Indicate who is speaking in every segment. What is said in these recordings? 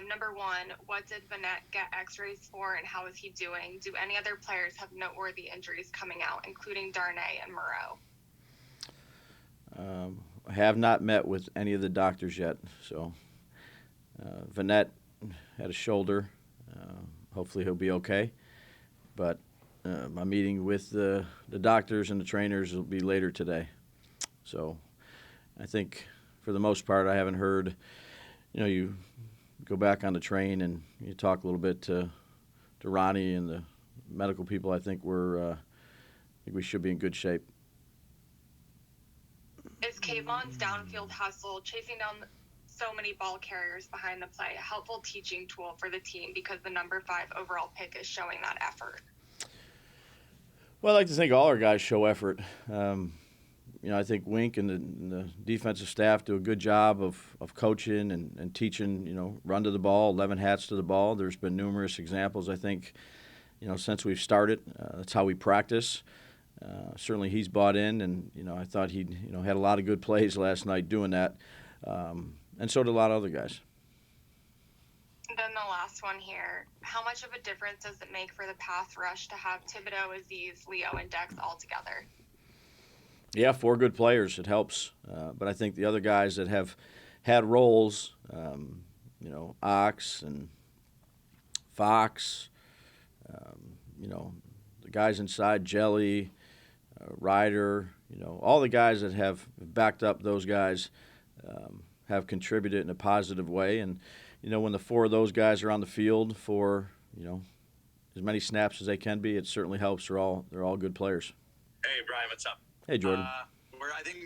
Speaker 1: Number one, what did Vanette get x-rays for and how is he doing? Do any other players have noteworthy injuries coming out, including Darnay and Moreau?
Speaker 2: I have not met with any of the doctors yet. So Vanette had a shoulder. Hopefully he'll be okay. But my meeting with the doctors and the trainers will be later today. So I think for the most part I haven't heard, you go back on the train and you talk a little bit to Ronnie and the medical people. I think we should be in good shape.
Speaker 1: Is Kayvon's downfield hustle, chasing down so many ball carriers behind the play, a helpful teaching tool for the team because the number 5 overall pick is showing that effort?
Speaker 2: Well, I like to think all our guys show effort. I think Wink and the defensive staff do a good job of coaching and teaching, run to the ball, 11 hats to the ball. There's been numerous examples, I think, since we've started. That's how we practice. Certainly he's bought in, and, I thought he had a lot of good plays last night doing that. And so did a lot of other guys.
Speaker 1: Then the last one here. How much of a difference does it make for the pass rush to have Thibodeau, Aziz, Leo, and Dex all together?
Speaker 2: Yeah, 4 good players. It helps. But I think the other guys that have had roles, Ox and Fox, the guys inside, Jelly, Ryder, all the guys that have backed up those guys have contributed in a positive way. And, when the 4 of those guys are on the field for, as many snaps as they can be, it certainly helps. They're all good players.
Speaker 3: Hey, Brian, what's up?
Speaker 2: Hey, Jordan.
Speaker 3: I think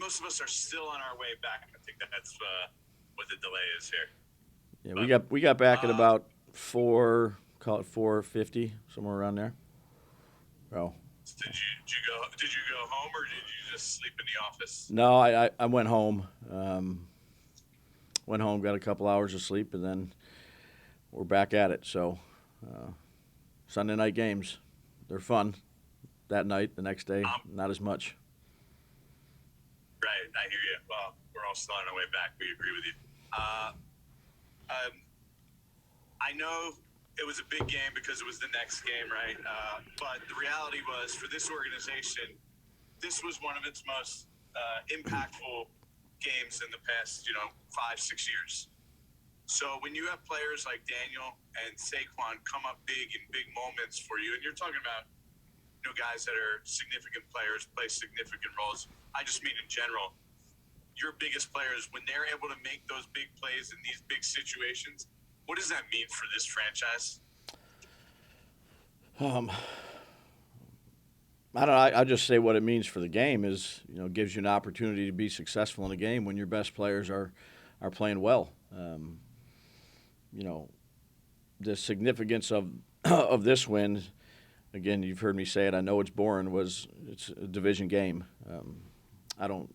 Speaker 3: most of us are still on our way back. I think that's what the delay is here.
Speaker 2: Yeah, we got back at about 4:50, somewhere around there. Oh.
Speaker 3: Did you go home or did you just sleep in the office?
Speaker 2: No, I went home. Went home, got a couple hours of sleep, and then we're back at it. So Sunday night games, they're fun. That night, the next day, not as much.
Speaker 3: Right, I hear you. Well, we're all still on our way back. We agree with you. I know it was a big game because it was the next game, right? But the reality was, for this organization, this was one of its most impactful games in the past, 5-6 years. So when you have players like Daniel and Saquon come up big in big moments for you, and you're talking about guys that are significant players, play significant roles. I just mean in general, your biggest players, when they're able to make those big plays in these big situations, what does that mean for this franchise?
Speaker 2: I don't know. I just say what it means for the game is, gives you an opportunity to be successful in a game when your best players are playing well. The significance of this win. Again, you've heard me say it. I know it's boring. It's a division game. I'm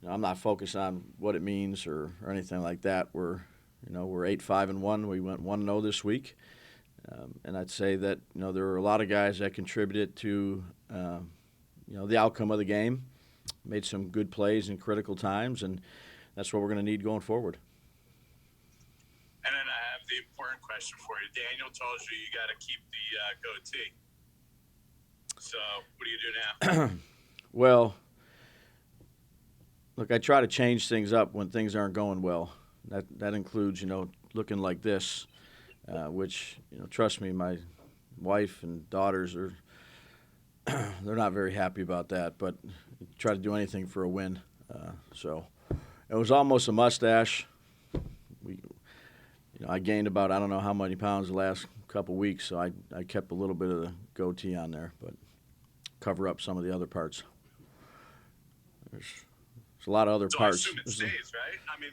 Speaker 2: not focused on what it means or anything like that. We're 8-5-1. We went 1-0 this week, and I'd say that there were a lot of guys that contributed to the outcome of the game. Made some good plays in critical times, and that's what we're going to need going forward.
Speaker 3: And then I have the important question for you. Daniel told you got to keep the goatee. So what do you do now?
Speaker 2: Well, look, I try to change things up when things aren't going well. That includes, looking like this, which, trust me, my wife and daughters they're not very happy about that, but try to do anything for a win. So it was almost a mustache. I gained about, I don't know how many pounds the last couple weeks, so I kept a little bit of the goatee on there, but cover up some of the other parts. There's a lot of other parts.
Speaker 3: I assume it stays, right? I mean,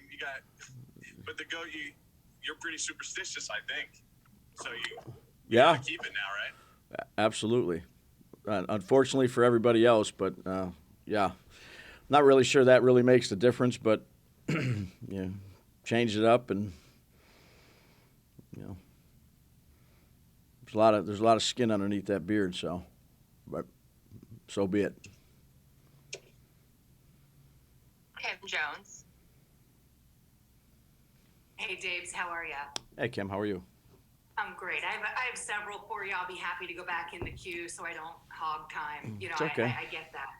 Speaker 3: but the goatee, you're pretty superstitious, I think. So you gotta keep it now, right?
Speaker 2: Absolutely. Unfortunately for everybody else, but yeah, not really sure that really makes the difference, but change it up and. There's a lot of skin underneath that beard, but so be it.
Speaker 1: Kim Jones.
Speaker 4: Hey, Daves, how are ya?
Speaker 2: Hey, Kim, how are you?
Speaker 4: I'm great. I have several for you. I'll be happy to go back in the queue so I don't hog time.
Speaker 2: It's okay.
Speaker 4: I get that.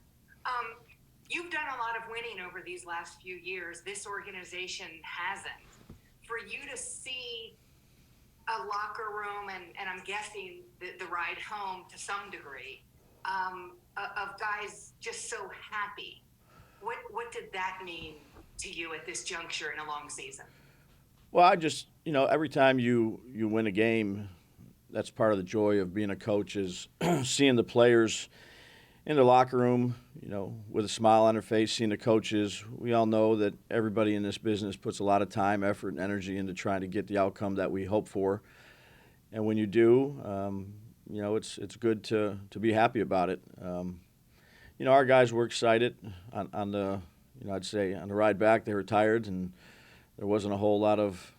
Speaker 4: You've done a lot of winning over these last few years. This organization hasn't. For you to see a locker room, and I'm guessing the ride home to some degree, of guys just so happy, what did that mean to you at this juncture in a long season?
Speaker 2: Well, I just, every time you win a game, that's part of the joy of being a coach is seeing the players in the locker room, with a smile on their face, seeing the coaches. We all know that everybody in this business puts a lot of time, effort, and energy into trying to get the outcome that we hope for. And when you do, it's good to be happy about it. Our guys were excited on the, I'd say on the ride back. They were tired, and there wasn't a whole lot of,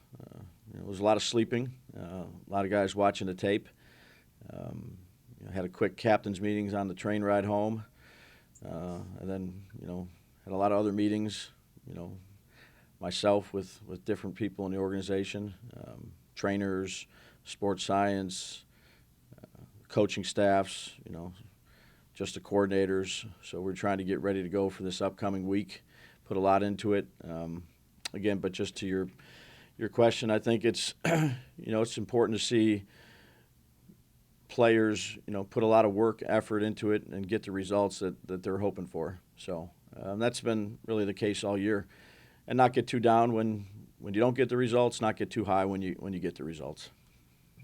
Speaker 2: it was a lot of sleeping. A lot of guys watching the tape. Had a quick captain's meetings on the train ride home, and then had a lot of other meetings. Myself with different people in the organization, trainers, sports science, coaching staffs, just the coordinators. So we're trying to get ready to go for this upcoming week. Put a lot into it. Again, but just to your question, I think it's it's important to see players put a lot of work, effort into it, and get the results that they're hoping for. So that's been really the case all year, and not get too down when you don't get the results, not get too high when you get the results.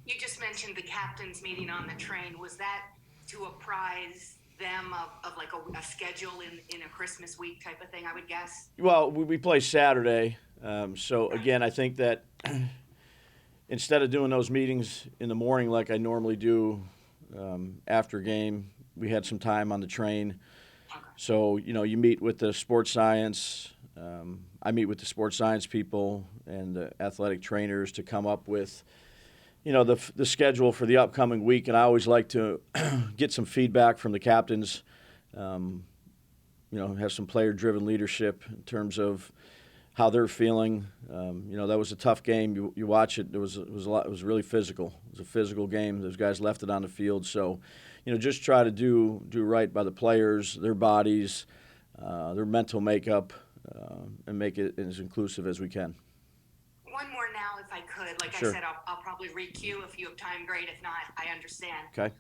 Speaker 4: You just mentioned the captain's meeting on the train. Was that to apprise them of like a schedule in a Christmas week type of thing, I would guess?
Speaker 2: Well, we play Saturday. So, again, I think that instead of doing those meetings in the morning like I normally do after game, we had some time on the train.
Speaker 4: Okay.
Speaker 2: So, you meet with the sports science. I meet with the sports science people and the athletic trainers to come up with the schedule for the upcoming week, and I always like to get some feedback from the captains. Have some player-driven leadership in terms of how they're feeling. That was a tough game. You watch it. It was a lot. It was really physical. It was a physical game. Those guys left it on the field. So, just try to do right by the players, their bodies, their mental makeup, and make it as inclusive as we can.
Speaker 4: One more now, if I could. Like
Speaker 2: Sure.
Speaker 4: I said, I'll probably re-queue if you have time. Great. If not, I understand.
Speaker 2: Okay.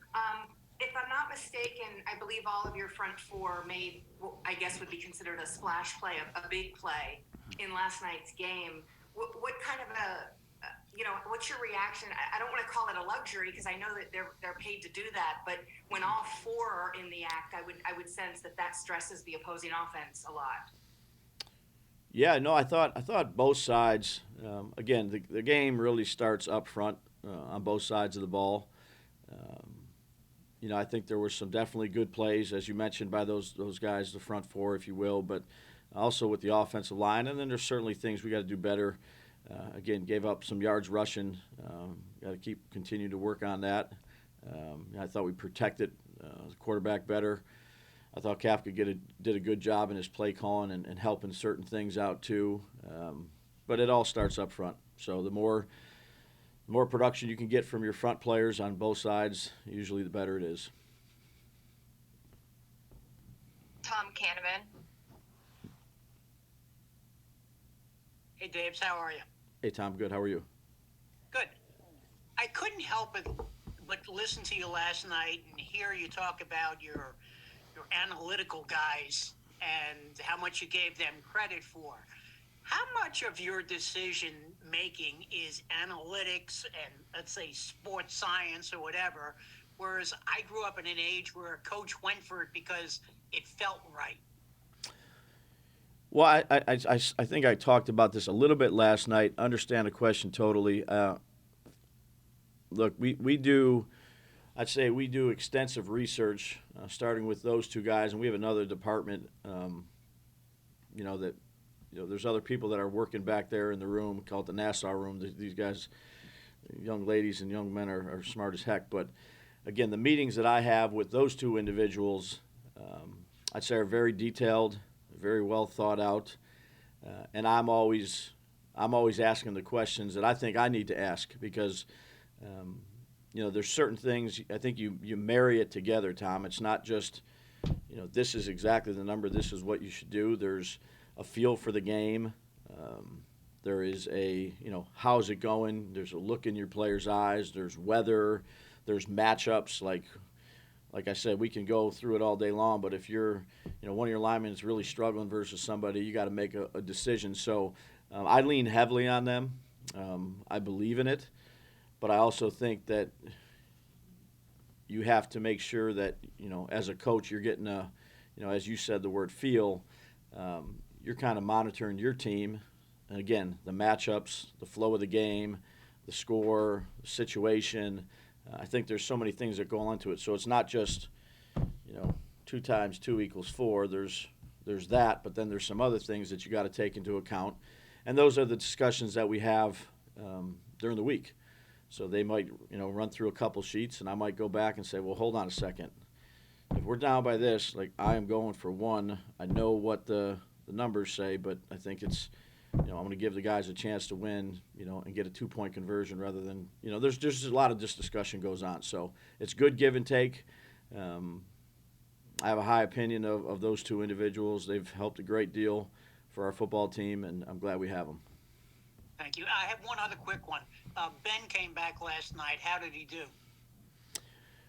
Speaker 4: If I'm not mistaken, I believe all of your front four made what I guess would be considered a splash play, a big play in last night's game. What kind of what's your reaction? I don't want to call it a luxury because I know that they're paid to do that. But when all four are in the act, I would sense that stresses the opposing offense a lot.
Speaker 2: Yeah, no, I thought both sides. Again, the game really starts up front on both sides of the ball. I think there were some definitely good plays, as you mentioned, by those guys, the front four, if you will, but also with the offensive line. And then there's certainly things we got to do better. Again, gave up some yards rushing. Got to continue to work on that. I thought we protected the quarterback better. I thought Kafka did a good job in his play calling and helping certain things out too. But it all starts up front. So the more production you can get from your front players on both sides, usually the better it is.
Speaker 1: Tom Canavan.
Speaker 5: Hey, Daves, how are you?
Speaker 2: Hey, Tom, good. How are you?
Speaker 5: Good. I couldn't help but listen to you last night and hear you talk about your analytical guys and how much you gave them credit for. How much of your decision making is analytics and, let's say, sports science or whatever, whereas I grew up in an age where a coach went for it because it felt right?
Speaker 2: Well, I think I talked about this a little bit last night. Understand the question totally. Look, we do extensive research, starting with those two guys, and we have another department, there's other people that are working back there in the room, called the Nassau room. These guys, young ladies and young men, are smart as heck. But, again, the meetings that I have with those two individuals, I'd say are very detailed, very well thought out, and I'm always I'm always asking the questions that I think I need to ask because, there's certain things I think you marry it together, Tom. It's not just, this is exactly the number, this is what you should do. There's a feel for the game. There is a, how's it going? There's a look in your players' eyes. There's weather. There's matchups. Like I said, we can go through it all day long, but if you're, one of your linemen is really struggling versus somebody, you got to make a decision. So I lean heavily on them. I believe in it, but I also think that you have to make sure that, as a coach, you're getting as you said, the word feel. You're kind of monitoring your team. And again, the matchups, the flow of the game, the score, the situation. I think there's so many things that go into it. So it's not just, 2 times 2 equals 4. There's that, but then there's some other things that you got to take into account. And those are the discussions that we have during the week. So they might, run through a couple sheets, and I might go back and say, well, hold on a second. If we're down by this, I am going for 1. I know what the numbers say, but I think it's, I'm going to give the guys a chance to win, and get a 2-point conversion rather than, there's just a lot of this discussion goes on. So it's good give and take. I have a high opinion of those 2 individuals. They've helped a great deal for our football team, and I'm glad we have them.
Speaker 5: Thank you. I have one other quick one. Ben came back last night. How did he do?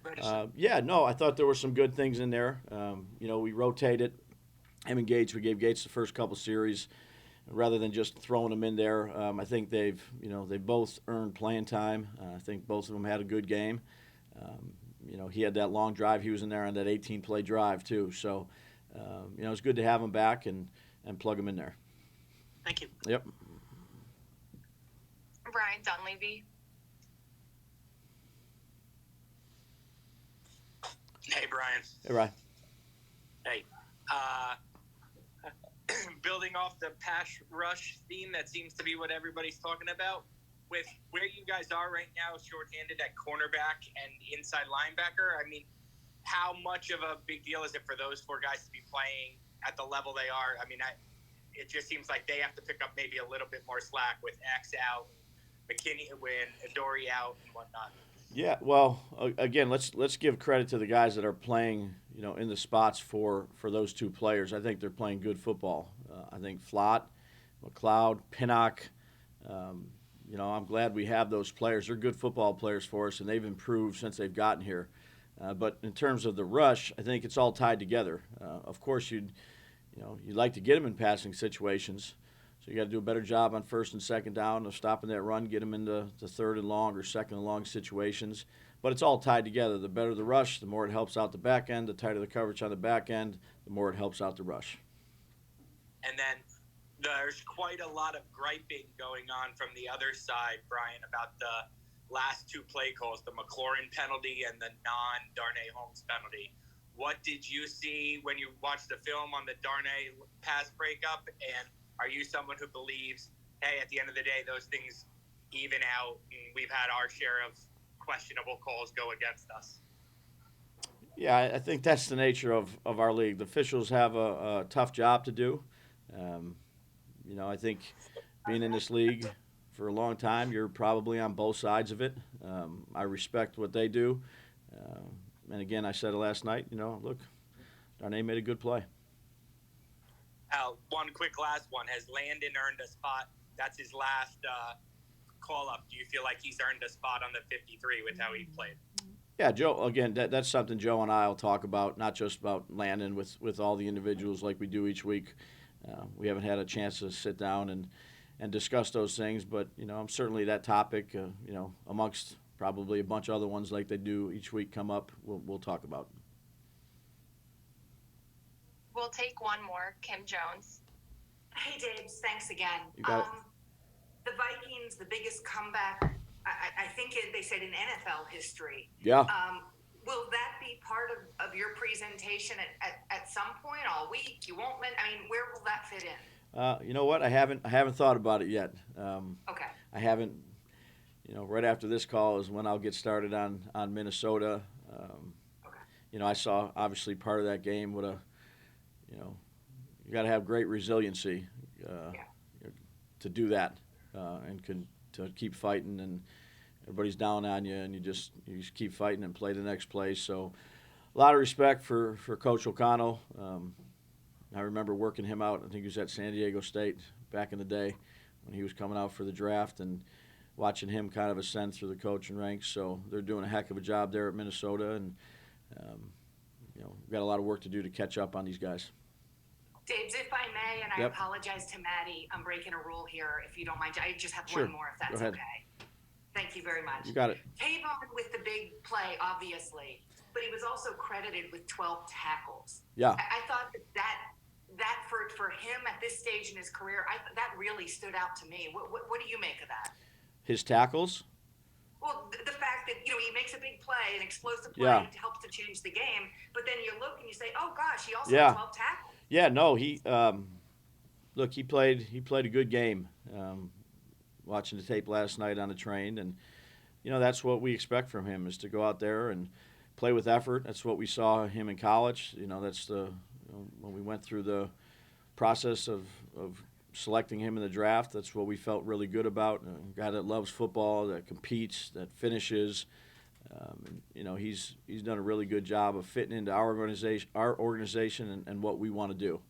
Speaker 2: I thought there were some good things in there. We rotated him and Gates. We gave Gates the first couple series rather than just throwing them in there. I think they both earned playing time. I think both of them had a good game. He had that long drive. He was in there on that 18-play drive too. So, it's good to have him back and plug him in there.
Speaker 5: Thank you.
Speaker 2: Yep.
Speaker 1: Brian Dunleavy.
Speaker 6: Hey, Brian.
Speaker 2: Hey, Ryan.
Speaker 6: Hey. Building off the pass rush theme, that seems to be what everybody's talking about. With where you guys are right now, shorthanded at cornerback and inside linebacker, I mean, how much of a big deal is it for those 4 guys to be playing at the level they are? I mean, it just seems like they have to pick up maybe a little bit more slack with X out, McKinney when Adoree out and whatnot.
Speaker 2: Yeah, well, again, let's give credit to the guys that are playing, in the spots for those 2 players. I think they're playing good football. I think Flott, McLeod, Pinnock, I'm glad we have those players. They're good football players for us, and they've improved since they've gotten here. But in terms of the rush, I think it's all tied together. Of course, you'd like to get them in passing situations. So you got to do a better job on 1st and 2nd down of stopping that run, get them into the 3rd and long or 2nd and long situations. But it's all tied together. The better the rush, the more it helps out the back end. The tighter the coverage on the back end, the more it helps out the rush.
Speaker 6: And then there's quite a lot of griping going on from the other side, Brian, about the last 2 play calls, the McLaurin penalty and the non-Darnay Holmes penalty. What did you see when you watched the film on the Darnay pass breakup? And are you someone who believes, hey, at the end of the day, those things even out and we've had our share of questionable calls go against us?
Speaker 2: Yeah, I think that's the nature of our league. The officials have a tough job to do. I think being in this league for a long time, you're probably on both sides of it. I respect what they do. And again, I said it last night, look, Darnay made a good play.
Speaker 6: One quick last one. Has Landon earned a spot? That's his last call-up. Do you feel like he's earned a spot on the 53 with how he played?
Speaker 2: Yeah, Joe, again, that's something Joe and I will talk about, not just about Landon with all the individuals like we do each week. We haven't had a chance to sit down and discuss those things, but, I'm certainly that topic, amongst probably a bunch of other ones like they do each week come up, we'll talk about.
Speaker 1: We'll take one more. Kim Jones.
Speaker 4: Hey, Dibs, thanks again.
Speaker 2: You got it.
Speaker 4: The Vikings, the biggest comeback, I think they said in NFL history.
Speaker 2: Yeah.
Speaker 4: Will that be part of your presentation at some point all week? You won't. Where will that fit in?
Speaker 2: You know what? I haven't thought about it yet.
Speaker 4: Okay.
Speaker 2: I haven't. Right after this call is when I'll get started on Minnesota.
Speaker 4: Okay.
Speaker 2: I saw obviously part of that game. You got to have great resiliency to do that. and to keep fighting, and everybody's down on you, and you just keep fighting and play the next play. So a lot of respect for Coach O'Connell. I remember working him out. I think he was at San Diego State back in the day when he was coming out for the draft, and watching him kind of ascend through the coaching ranks. So they're doing a heck of a job there at Minnesota, and we've got a lot of work to do to catch up on these guys.
Speaker 4: Daves, if I may, and I
Speaker 2: Yep.
Speaker 4: apologize to Maddie, I'm breaking a rule here, if you don't mind. I just have
Speaker 2: Sure.
Speaker 4: one more, if that's
Speaker 2: Go ahead.
Speaker 4: okay. Thank you very much.
Speaker 2: You got it.
Speaker 4: Tavon with the big play, obviously, but he was also credited with 12 tackles.
Speaker 2: Yeah.
Speaker 4: I thought that for him at this stage in his career, that really stood out to me. What do you make of that?
Speaker 2: His tackles?
Speaker 4: Well, the fact that, he makes a big play, an explosive play,
Speaker 2: Yeah.
Speaker 4: helps to change the game, but then you look and you say, oh gosh, he also
Speaker 2: Yeah.
Speaker 4: had 12 tackles.
Speaker 2: Yeah, no, he played a good game. Watching the tape last night on the train, and that's what we expect from him, is to go out there and play with effort. That's what we saw him in college. That's when we went through the process of selecting him in the draft, that's what we felt really good about. A guy that loves football, that competes, that finishes. He's done a really good job of fitting into our organization and what we want to do.